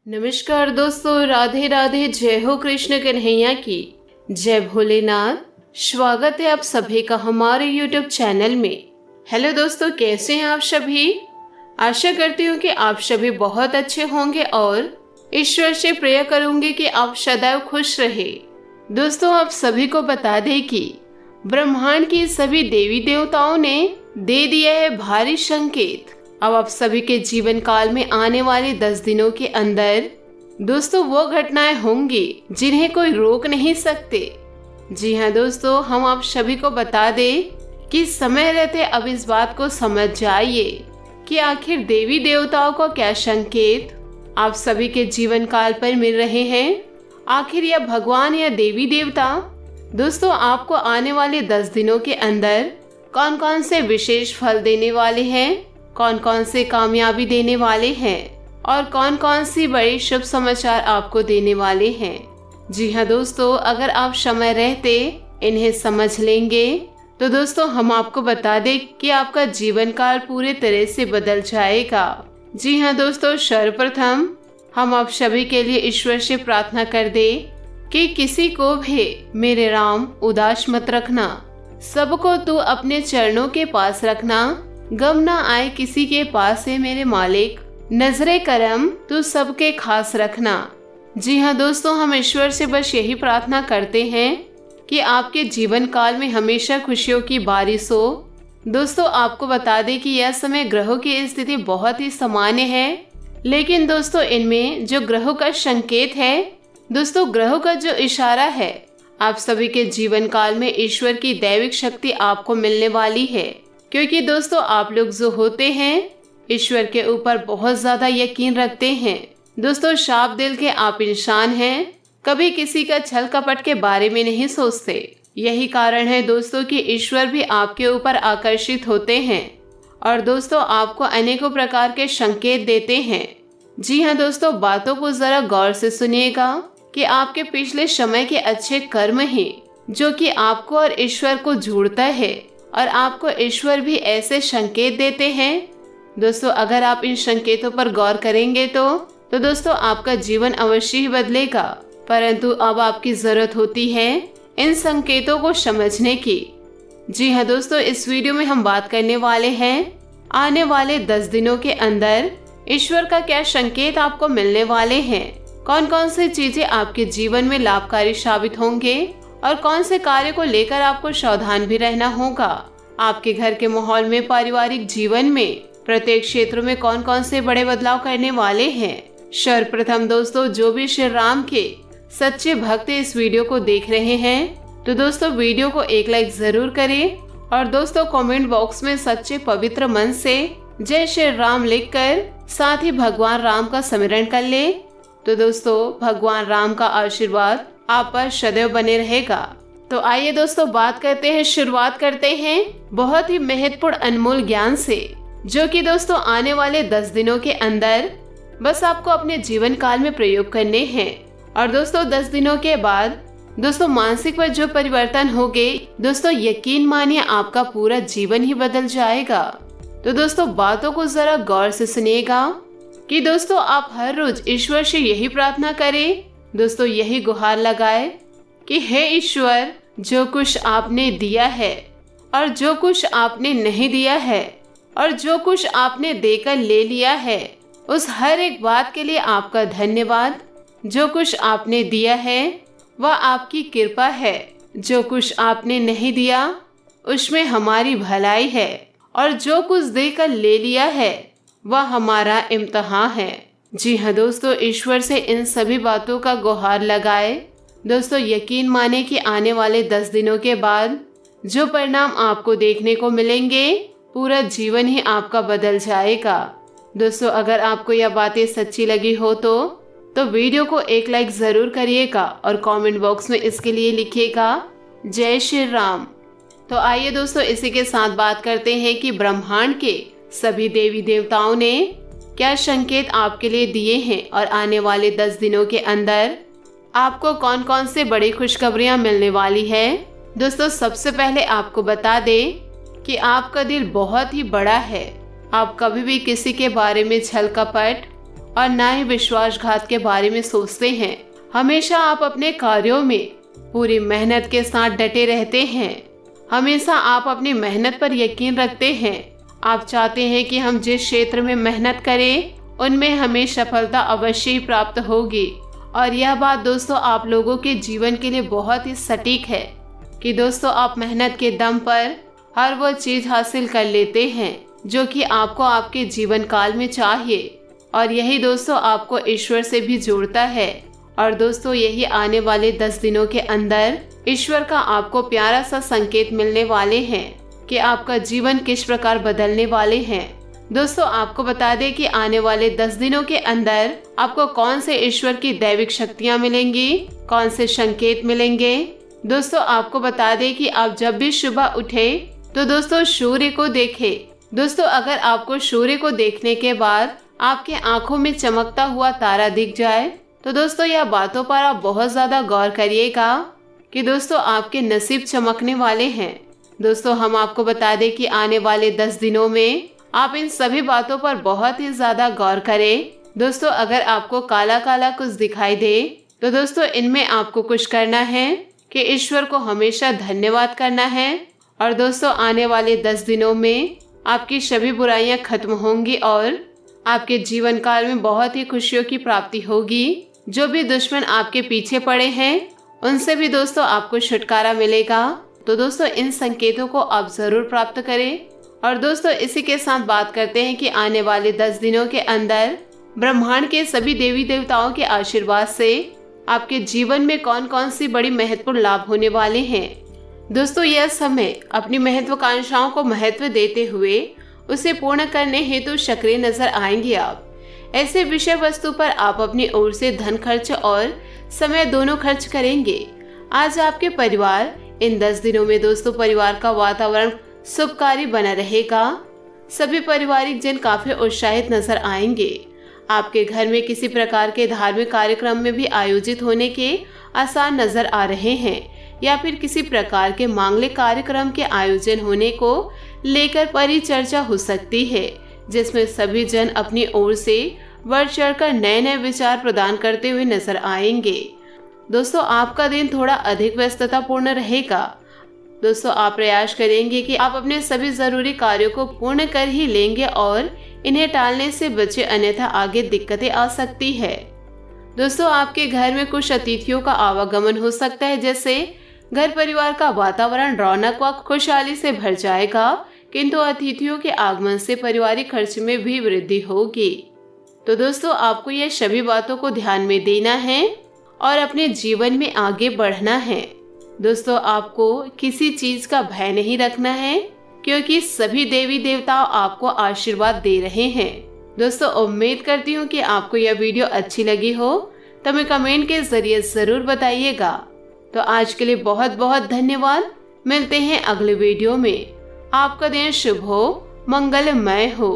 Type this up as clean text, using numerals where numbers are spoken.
नमस्कार दोस्तों, राधे राधे। जय हो कृष्ण कन्हैया की, जय भोलेनाथ। स्वागत है आप सभी का हमारे YouTube चैनल में। हेलो दोस्तों, कैसे हैं आप सभी? आशा करती हूँ कि आप सभी बहुत अच्छे होंगे और ईश्वर से प्रेयर करूंगी कि आप सदैव खुश रहे। दोस्तों, आप सभी को बता दें कि ब्रह्मांड की सभी देवी देवताओं ने दे दिया है भारी संकेत। अब आप सभी के जीवन काल में आने वाले 10 दिनों के अंदर दोस्तों वो घटनाएं होंगी जिन्हें कोई रोक नहीं सकते। जी हाँ दोस्तों, हम आप सभी को बता दें कि समय रहते अब इस बात को समझ जाइए कि आखिर देवी देवताओं को क्या संकेत आप सभी के जीवन काल पर मिल रहे हैं। आखिर यह भगवान या देवी देवता दोस्तों आपको आने वाले 10 दिनों के अंदर कौन कौन से विशेष फल देने वाले हैं, कौन कौन से कामयाबी देने वाले हैं और कौन कौन सी बड़ी शुभ समाचार आपको देने वाले हैं। जी हाँ दोस्तों, अगर आप समय रहते इन्हें समझ लेंगे तो दोस्तों हम आपको बता दें कि आपका जीवन काल पूरे तरह से बदल जाएगा। जी हाँ दोस्तों, सर्वप्रथम हम आप सभी के लिए ईश्वर से प्रार्थना कर दे कि किसी को भी मेरे राम उदास मत रखना, सबको तू अपने चरणों के पास रखना, गम ना आए किसी के पास है मेरे मालिक, नजरे करम तू सबके खास रखना। जी हाँ दोस्तों, हम ईश्वर से बस यही प्रार्थना करते हैं कि आपके जीवन काल में हमेशा खुशियों की बारिश हो। दोस्तों, आपको बता दें कि यह समय ग्रहों की स्थिति बहुत ही सामान्य है, लेकिन दोस्तों इनमें जो ग्रहों का संकेत है, दोस्तों ग्रहों का जो इशारा है, आप सभी के जीवन काल में ईश्वर की दैविक शक्ति आपको मिलने वाली है। क्योंकि दोस्तों आप लोग जो होते हैं ईश्वर के ऊपर बहुत ज्यादा यकीन रखते हैं। दोस्तों साफ दिल के आप इंसान हैं, कभी किसी का छल कपट के बारे में नहीं सोचते। यही कारण है दोस्तों कि ईश्वर भी आपके ऊपर आकर्षित होते हैं और दोस्तों आपको अनेकों प्रकार के संकेत देते हैं। जी हाँ दोस्तों, बातों को जरा गौर से सुनिएगा कि आपके पिछले समय के अच्छे कर्म ही जो कि आपको और ईश्वर को जोड़ता है और आपको ईश्वर भी ऐसे संकेत देते हैं। दोस्तों अगर आप इन संकेतों पर गौर करेंगे तो दोस्तों आपका जीवन अवश्य ही बदलेगा, परंतु अब आपकी जरूरत होती है इन संकेतों को समझने की। जी हाँ दोस्तों, इस वीडियो में हम बात करने वाले हैं आने वाले 10 दिनों के अंदर ईश्वर का क्या संकेत आपको मिलने वाले हैं, कौन कौन सी चीजें आपके जीवन में लाभकारी साबित होंगे और कौन से कार्य को लेकर आपको सावधान भी रहना होगा। आपके घर के माहौल में, पारिवारिक जीवन में, प्रत्येक क्षेत्र में कौन कौन से बड़े बदलाव करने वाले हैं। सर्वप्रथम दोस्तों जो भी श्री राम के सच्चे भक्त इस वीडियो को देख रहे हैं तो दोस्तों वीडियो को एक लाइक जरूर करें और दोस्तों कमेंट बॉक्स में सच्चे पवित्र मन से जय श्री राम लिखकर साथ ही भगवान राम का स्मरण कर ले। तो दोस्तों भगवान राम का आशीर्वाद आप पर सदैव बने रहेगा। तो आइए दोस्तों बात करते हैं, शुरुआत करते हैं बहुत ही महत्वपूर्ण अनमोल ज्ञान से जो कि दोस्तों आने वाले 10 दिनों के अंदर बस आपको अपने जीवन काल में प्रयोग करने हैं। और दोस्तों 10 दिनों के बाद दोस्तों मानसिक पर जो परिवर्तन होंगे दोस्तों यकीन मानिए आपका पूरा जीवन ही बदल जाएगा। तो दोस्तों बातों को जरा गौर से सुनिएगा कि दोस्तों आप हर रोज ईश्वर से यही प्रार्थना करें, दोस्तों यही गुहार लगाए कि हे ईश्वर, जो कुछ आपने दिया है और जो कुछ आपने नहीं दिया है और जो कुछ आपने देकर ले लिया है, उस हर एक बात के लिए आपका धन्यवाद। जो कुछ आपने दिया है वह आपकी कृपा है, जो कुछ आपने नहीं दिया उसमें हमारी भलाई है और जो कुछ देकर ले लिया है वह हमारा इम्तिहान है। जी हाँ दोस्तों, ईश्वर से इन सभी बातों का गुहार लगाए। दोस्तों यकीन माने कि आने वाले 10 दिनों के बाद जो परिणाम आपको देखने को मिलेंगे पूरा जीवन ही आपका बदल जाएगा। दोस्तों अगर आपको यह बातें सच्ची लगी हो तो वीडियो को एक लाइक जरूर करिएगा और कमेंट बॉक्स में इसके लिए लिखिएगा जय श्री राम। तो आइए दोस्तों इसी के साथ बात करते हैं कि ब्रह्मांड के सभी देवी देवताओं ने क्या संकेत आपके लिए दिए हैं और आने वाले 10 दिनों के अंदर आपको कौन कौन से बड़ी खुशखबरियां मिलने वाली है। दोस्तों सबसे पहले आपको बता दें कि आपका दिल बहुत ही बड़ा है। आप कभी भी किसी के बारे में छल कपट और ना ही विश्वासघात के बारे में सोचते हैं। हमेशा आप अपने कार्यों में पूरी मेहनत के साथ डटे रहते हैं। हमेशा आप अपनी मेहनत पर यकीन रखते हैं। आप चाहते हैं कि हम जिस क्षेत्र में मेहनत करें उनमें हमें सफलता अवश्य ही प्राप्त होगी। और यह बात दोस्तों आप लोगों के जीवन के लिए बहुत ही सटीक है कि दोस्तों आप मेहनत के दम पर हर वो चीज हासिल कर लेते हैं जो कि आपको आपके जीवन काल में चाहिए। और यही दोस्तों आपको ईश्वर से भी जोड़ता है। और दोस्तों यही आने वाले 10 दिनों के अंदर ईश्वर का आपको प्यारा सा संकेत मिलने वाले हैं कि आपका जीवन किस प्रकार बदलने वाले हैं। दोस्तों आपको बता दें कि आने वाले 10 दिनों के अंदर आपको कौन से ईश्वर की दैविक शक्तियाँ मिलेंगी, कौन से संकेत मिलेंगे। दोस्तों आपको बता दें कि आप जब भी सुबह उठे तो दोस्तों सूर्य को देखें। दोस्तों अगर आपको सूर्य को देखने के बाद आपके आंखों में चमकता हुआ तारा दिख जाए तो दोस्तों यह बातों पर आप बहुत ज्यादा गौर करिएगा कि दोस्तों आपके नसीब चमकने वाले हैं। दोस्तों हम आपको बता दें कि आने वाले 10 दिनों में आप इन सभी बातों पर बहुत ही ज्यादा गौर करें। दोस्तों अगर आपको काला काला कुछ दिखाई दे तो दोस्तों इनमें आपको कुछ करना है कि ईश्वर को हमेशा धन्यवाद करना है। और दोस्तों आने वाले 10 दिनों में आपकी सभी बुराइयां खत्म होंगी और आपके जीवन काल में बहुत ही खुशियों की प्राप्ति होगी। जो भी दुश्मन आपके पीछे पड़े हैं उनसे भी दोस्तों आपको छुटकारा मिलेगा। तो दोस्तों इन संकेतों को आप जरूर प्राप्त करें। और दोस्तों इसी के साथ बात करते हैं कि आने वाले 10 दिनों के अंदर ब्रह्मांड के सभी देवी देवताओं के आशीर्वाद से आपके जीवन में कौन कौन सी बड़ी महत्वपूर्ण लाभ होने वाले हैं। दोस्तों यह समय अपनी महत्वाकांक्षाओं को महत्व देते हुए उसे पूर्ण करने हेतु सक्रिय नजर आएंगे। आप ऐसे विषय वस्तु पर आप अपनी ओर से धन खर्च और समय दोनों खर्च करेंगे। आज आपके परिवार इन 10 दिनों में दोस्तों परिवार का वातावरण शुभकारी बना रहेगा। सभी पारिवारिक जन काफी उत्साहित नजर आएंगे। आपके घर में किसी प्रकार के धार्मिक कार्यक्रम में भी आयोजित होने के आसार नजर आ रहे हैं या फिर किसी प्रकार के मांगलिक कार्यक्रम के आयोजन होने को लेकर परिचर्चा हो सकती है, जिसमें सभी जन अपनी ओर से बढ़ चढ़कर नए नए विचार प्रदान करते हुए नजर आएंगे। दोस्तों आपका दिन थोड़ा अधिक व्यस्तता पूर्ण रहेगा। दोस्तों आप प्रयास करेंगे कि आप अपने सभी जरूरी कार्यों को पूर्ण कर ही लेंगे और इन्हें टालने से बचे, अन्यथा आगे दिक्कतें आ सकती है। दोस्तों आपके घर में कुछ अतिथियों का आवागमन हो सकता है, जैसे घर परिवार का वातावरण रौनक व खुशहाली से भर जाएगा, किंतु अतिथियों के आगमन से पारिवारिक खर्च में भी वृद्धि होगी। तो दोस्तों आपको यह सभी बातों को ध्यान में देना है और अपने जीवन में आगे बढ़ना है। दोस्तों आपको किसी चीज का भय नहीं रखना है क्योंकि सभी देवी देवता आपको आशीर्वाद दे रहे हैं। दोस्तों उम्मीद करती हूँ कि आपको यह वीडियो अच्छी लगी हो, तो हमें कमेंट के जरिए जरूर बताइएगा। तो आज के लिए बहुत बहुत धन्यवाद। मिलते हैं अगले वीडियो में। आपका दिन शुभ हो, मंगलमय हो।